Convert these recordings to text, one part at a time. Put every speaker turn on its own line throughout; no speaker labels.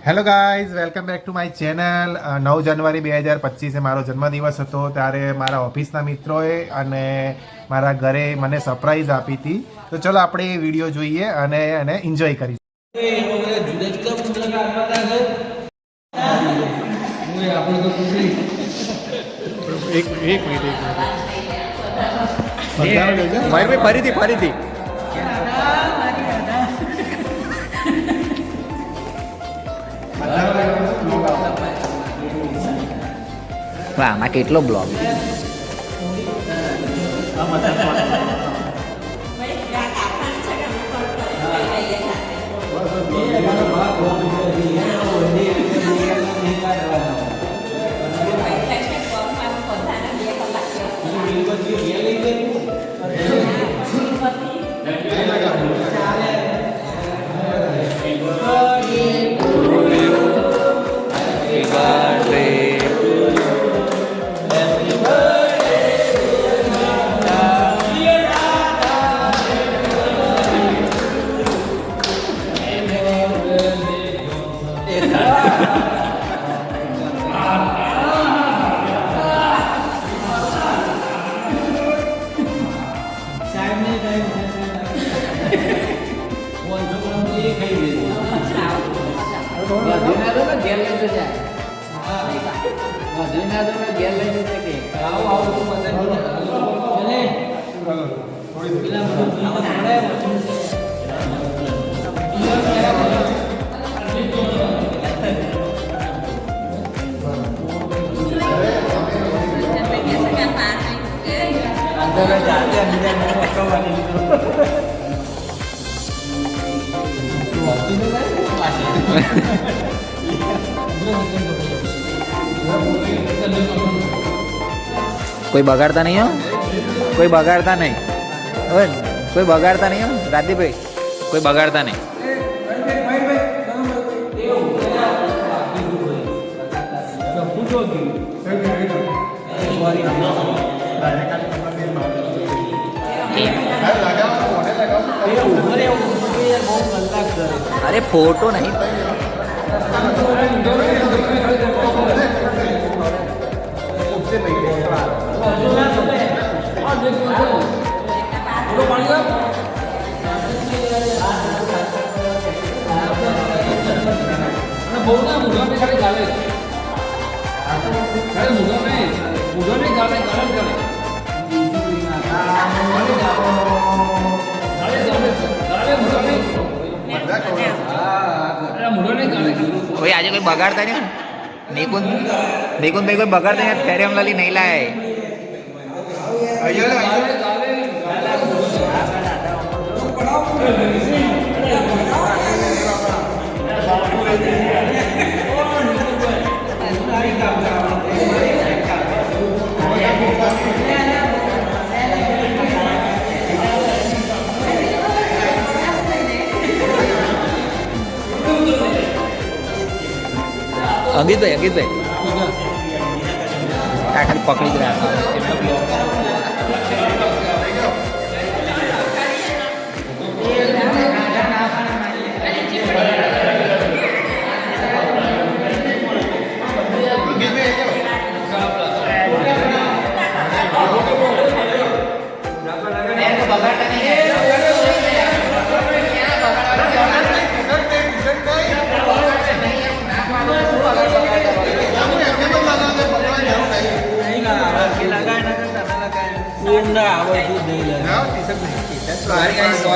Hello guys, welcome back to my channel. 9 જાન્યુઆરી 2025 મારો જન્મદિવસ હતો. ત્યારે મારા ઓફિસના મિત્રોએ અને મારા ઘરે મને સરપ્રાઈઝ આપી હતી. તો ચલો આપણે એ વિડીયો જોઈએ અને એને એન્જોય કરીએ. એક મિનિટ ફરીથી
વાહ, આમાં કેટલો બ્લોગ. કોઈ બગાડતા નહીં હો, કોઈ બગાડતા નહીં. હવે કોઈ બગાડતા નહીં હો રાધીભાઈ, કોઈ બગાડતા નહીં. અરે ફોટો નહીં. કોઈ આજે કોઈ બગાડતા નહીં. નિકુંજ ભાઈ કોઈ બગાડતા નહીં. ફેરેમ લાલી નહીં લાય. અંકિતભાઈ ખાલી પકડી જ રહ્યા.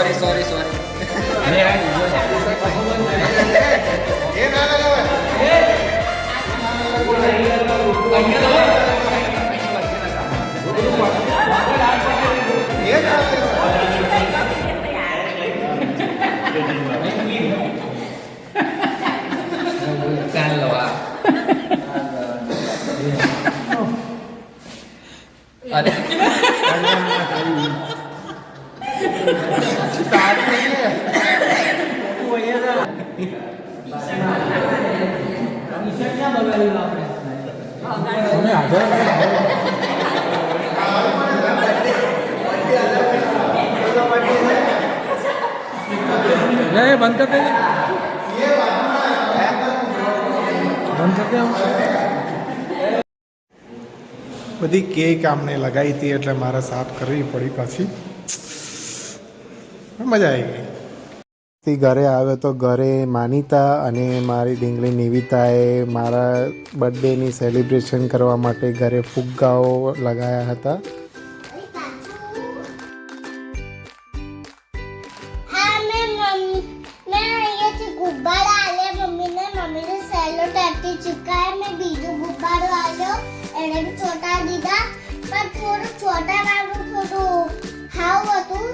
સોરી बंद कर देंगे.
બધી કેક આમને લગાવી હતી એટલે મારે સાફ કરવી પડી પાછી. મજા આવી ગઈ. ઘરે આવ્યો તો ઘરે માનીતા અને મારી ઢીંગલી નિવિતાએ મારા બર્થડેની સેલિબ્રેશન કરવા માટે ઘરે ફુગ્ગાઓ લગાવ્યા હતા.
छोटा दीदा पर थोड़ा छोटा वालों थोड़ું હાવ હતું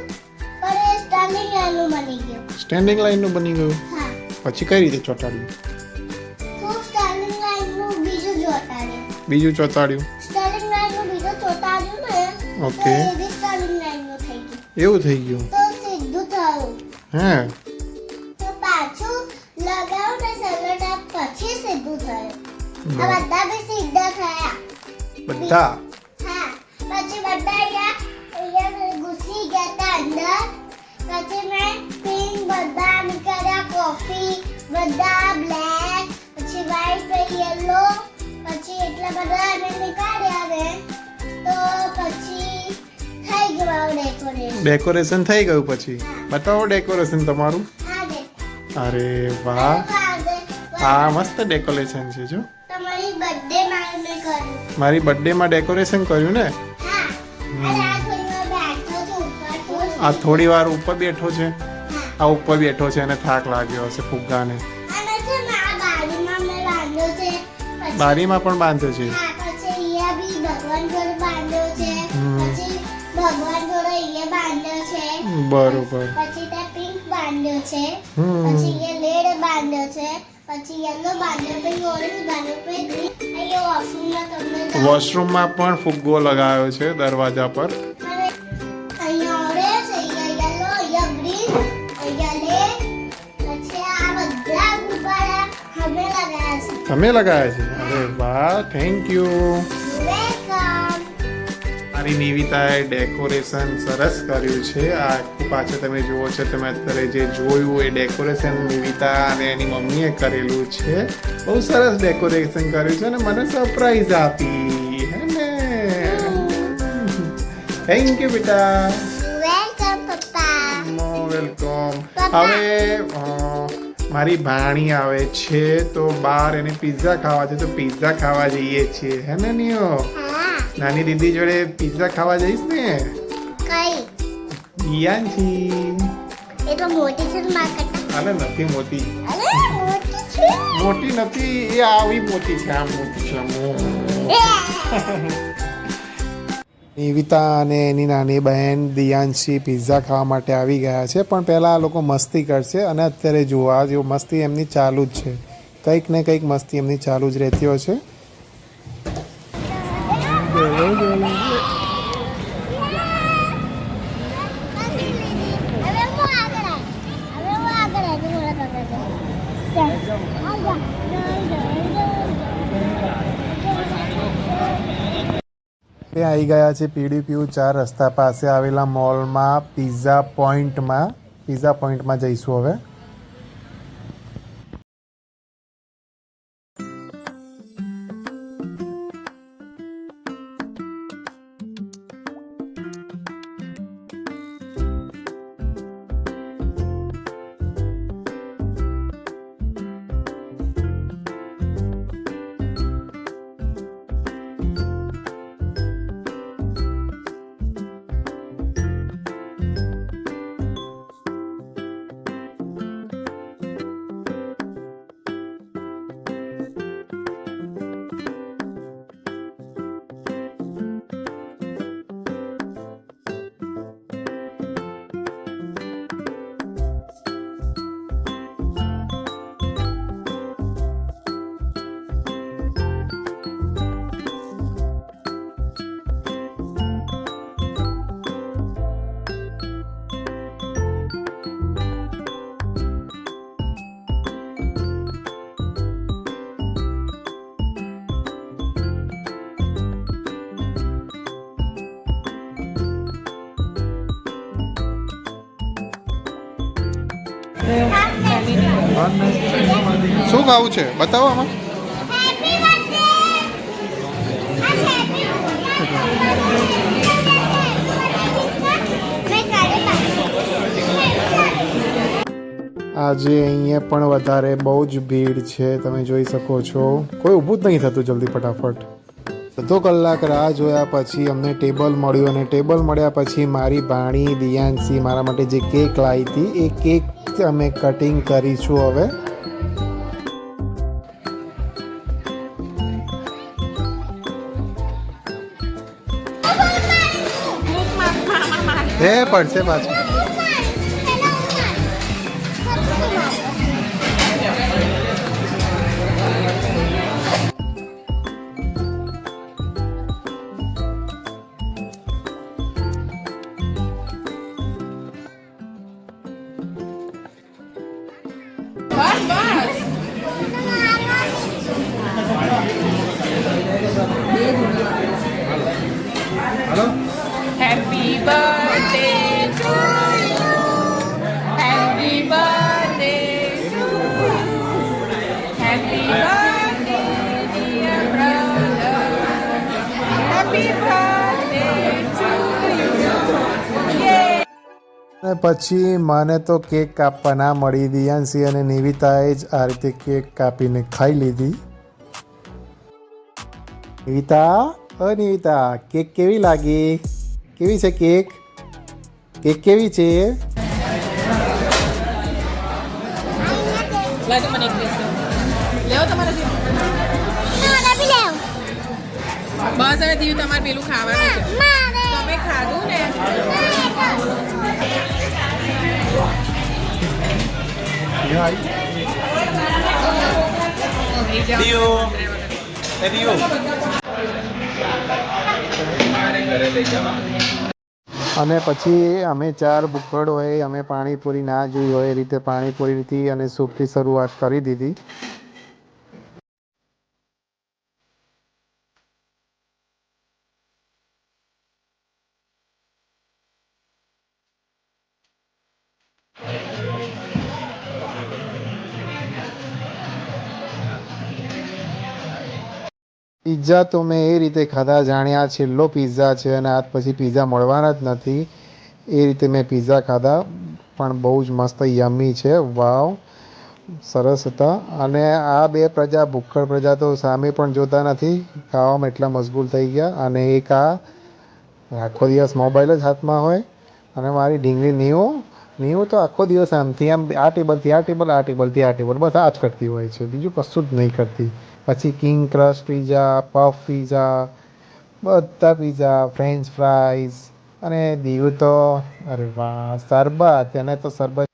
પર એ સ્ટેન્ડિંગ લાઈનનું બની ગયું.
સ્ટેન્ડિંગ લાઈનનું બની ગયું.
હા
પછી કઈ રીતે ચોંટાડ્યું?
તો સ્ટેન્ડિંગ લાઈનનું બીજું ચોંટાડ્યું.
બીજું ચોંટાડ્યું.
સ્ટેન્ડિંગ લાઈનનું બીજું ચોંટાડ્યું ને.
ઓકે.
તો એ સ્ટેન્ડિંગ લાઈનનું થઈ ગયું.
એવું થઈ ગયું.
તો સીધું થયું.
હે
તો પાછું લગાવ ને સેલો ટેપ પછી સીધું થયું. આ બધા બી સીધા થયા.
બધા
હા પછી બધા અહીંયા ઘૂસી ગયા હતા અંદર. પછી મેં પિંક બધા નીકળ્યા, કોફી બધા બ્લેક, પછી વ્હાઈટ પછી યલો, પછી એટલા બધા અમે નીકાળ્યા ને તો પછી થઈ ગયું ડેકોરેશન.
ડેકોરેશન થઈ ગયું. પછી બતાવો ડેકોરેશન તમારું.
આ દેખો.
અરે વાહ, આ મસ્ત ડેકોરેશન છે. જો
તમારી બર્થડે માં મેં કર્યું.
મારી બર્થડે માં ડેકોરેશન કર્યું ને.
હા અને આ થોડી વાર બેઠો છું ઉપર તો.
આ થોડી વાર ઉપર બેઠો છે.
હા
આ ઉપર બેઠો છે અને થાક લાગ્યો હશે ફુગ્ગાને.
અને છે ને આ બારીમાં મેં બાંધ્યો છે. પછી
બારીમાં પણ બાંધ્યો છે.
હા પછી અહીંયા બી ભગવાન જોડે બાંધ્યો છે.
હમ.
પછી ભગવાન જોડે અહીંયા બાંધ્યો છે.
બરોબર.
પછી ત્યાં પિંક બાંધ્યો છે.
હમ.
પછી અહીંયા રેડ બાંધ્યો છે. પછી યલો બાંધ્યો, પછી ઓરેન્જ બાંધ્યો, પછી ગ્રીન. અહીંયા વોશરૂમમાં તમને
વોશરૂમમાં પણ ફુગ્ગો લગાવ્યો છે દરવાજા પર.
અને અહીંયા ઓરેન્જ, અહીંયા યલો, અહીંયા ગ્રીન, અહીંયા રેડ. પછી આ બધા ગુબ્બારા અમે લગાવ્યા છે.
તમે લગાવ્યા છે? અરે વાહ, થેન્ક યુ.
વેલકમ.
મારી નિવિતાએ ડેકોરેશન સરસ કર્યું છે. આ આખું પાછળ તમે જુઓ છો, તમે અત્યારે જે જોયું એ ડેકોરેશન નિવિતા અને એની મમ્મીએ કરેલું છે. બહુ સરસ ડેકોરેશન કર્યું છે અને મને સરપ્રાઈઝ આપી હે ને. થેન્ક યુ બેટા.
વેલકમ પપ્પા.
વેલકમ.
પપ્પા.
હવે મારી ભાણી આવે છે તો બહાર એને પિઝા ખાવા છે, તો પિઝા ખાવા જઈએ છીએ હે ને નિયો?
હા
નાની દીદી જોડે પિઝા ખાવા જઈશ ને?
કઈ
યાંચી.
એ તો મોટી છે ને માર્કેટ.
અરે નથી મોટી.
અરે મોટી છે.
મોટી નથી, એ આવી મોટી છે. આમ મોટી છે. નિવિતા અને એની નાની બહેન દિયાંશી પિઝા ખાવા માટે આવી ગયા છે, પણ પહેલાં આ લોકો મસ્તી કરશે અને અત્યારે જુઓ આ જો મસ્તી એમની ચાલુ જ છે. કંઈક ને કંઈક મસ્તી એમની ચાલુ જ રહેતી હોય છે. એ આવી ગયા છે PDPU 4 રસ્તા પાસે આવેલા મોલમાં પિઝા પોઈન્ટમાં. પિઝા પોઈન્ટમાં જઈશું હવે. શું ખાવું છે બતાવો આમાં. આજે અહીંયા પણ વધારે બહુ જ ભીડ છે, તમે જોઈ શકો છો. કોઈ ઊભું જ નહીં થતું જલ્દી ફટાફટ. અડધો કલાક રાહ જોયા પછી અમને ટેબલ મળ્યું અને ટેબલ મળ્યા પછી મારી ભાણી દિયાંશી મારા માટે જે કેક લાવી હતી એ કેક અમે કટિંગ કરીશું હવે. એ પડશે પાછું.
Happy birthday to you. Happy birthday to you. Happy birthday, dear brother. Happy birthday to you. Yay.
અને પછી મને તો કેક કાપવા ના મળી. દિયાંશી અને નિવિતાએ જ આ રીતે કેક કાપીને ખાઈ લીધી. નિવિતા, ઓ નિવિતા, કેક કેવી લાગી? કેવી છે કેક? કેક કેવી છે?
લાગે મને એક પીસ લેવો તમારે બસ હવે દીવ તમારે પેલું ખાવાનું છે તમે ખાધું ને
અને પછી અમે 4 ભૂખડ હોય, અમે પાણીપુરી ના જોઈ હોય એ રીતે પાણીપુરીથી અને સૂપથી શરૂઆત કરી દીધી. પિઝા તો મેં એ રીતે ખાધા જાણે આ છેલ્લો પિઝા છે અને આજ પછી પિઝા મળવાના જ નથી, એ રીતે મેં પિઝા ખાધા. પણ બહુ જ મસ્ત યમી છે. વાવ, સરસ હતા. અને આ બે પ્રજા ભૂખડ પ્રજા તો સામે પણ જોતા નથી, ખાવામાં એટલા મશગુલ થઈ ગયા. અને એક આ આખો દિવસ મોબાઈલ જ હાથમાં હોય. અને મારી ઢીંગલી નીવું તો આખો દિવસ આમથી આમ આ ટેબલથી આ ટેબલ, આ ટેબલથી આ ટેબલ, બસ આ જ કરતી હોય છે, બીજું કશું જ નહીં કરતી. પછી king crush pizza, puff pizza, બધા પિઝા, ફ્રેન્ચ ફ્રાઈઝ. અને દીવ તો અરે વાહ, શરબત, એને તો શરબત.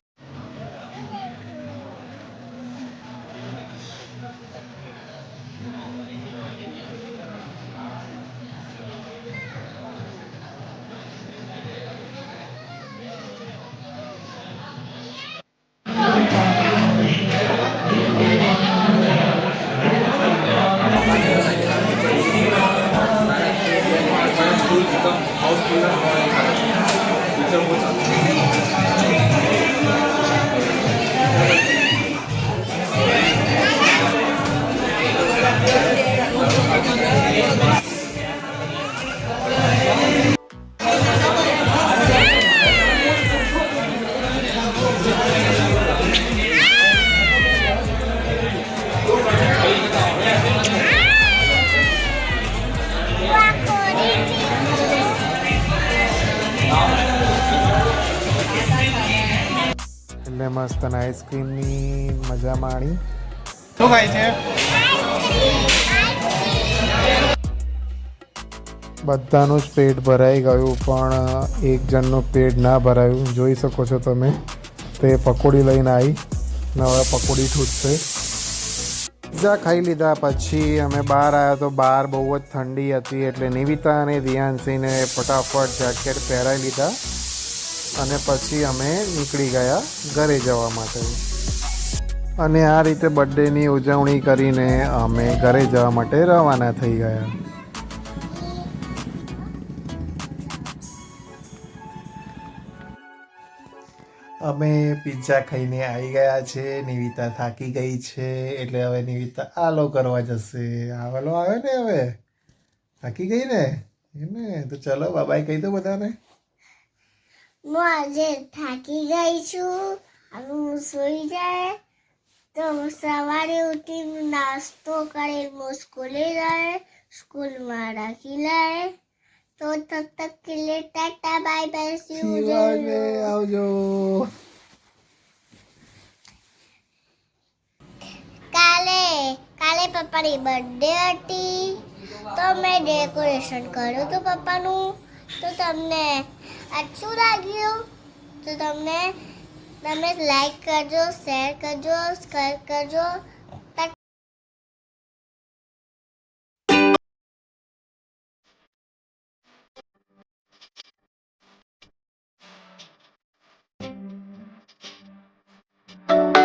એટલે મસ્ત આઈસ્ક્રીમની મજા માણી. શું ખાય છે? બધાનું જ પેટ ભરાઈ ગયું, પણ એક જણનું પેટ ના ભરાયું. જોઈ શકો છો તમે, તે પકોડી લઈને આવી ને હવે પકોડી ઠૂટશે. પિઝા ખાઈ લીધા પછી અમે બહાર આવ્યા તો બહાર બહુ જ ઠંડી હતી, એટલે નિવિતા અને દિયાંશીને ફટાફટ જેકેટ પહેરાવી લીધા અને પછી અમે નીકળી ગયા ઘરે જવા માટે. અને આ રીતે બર્થડેની ઉજવણી કરીને અમે ઘરે જવા માટે રવાના થઈ ગયા. અમે પિઝા ખાઈને આવી ગયા છે. નિવિતા થાકી ગઈ છે એટલે હવે નિવિતા આલો કરવા જશે. આલો આવે ને, હવે થાકી ગઈ ને એને તો ચલો બાય કહી દો બધાને.
હું આજે થાકી ગઈ છું. હવે હું સૂઈ જાય તો હું સવારે ઉઠીને નાસ્તો કરી હું સ્કૂલે જાય, સ્કૂલમાં રાખી લે. તો તબ તક કે लिए ta-ta bye bye see you
શિવાને આવજો.
કાલે પપ્પાની બર્થડે હતી તો મેં ડેકોરેશન કર્યું હતું પપ્પાનું. તો તમને અચ્છું લાગ્યું તો તમે લાઈક કરજો, શેર કરજો, સબસ્ક્રાઈબ કરજો.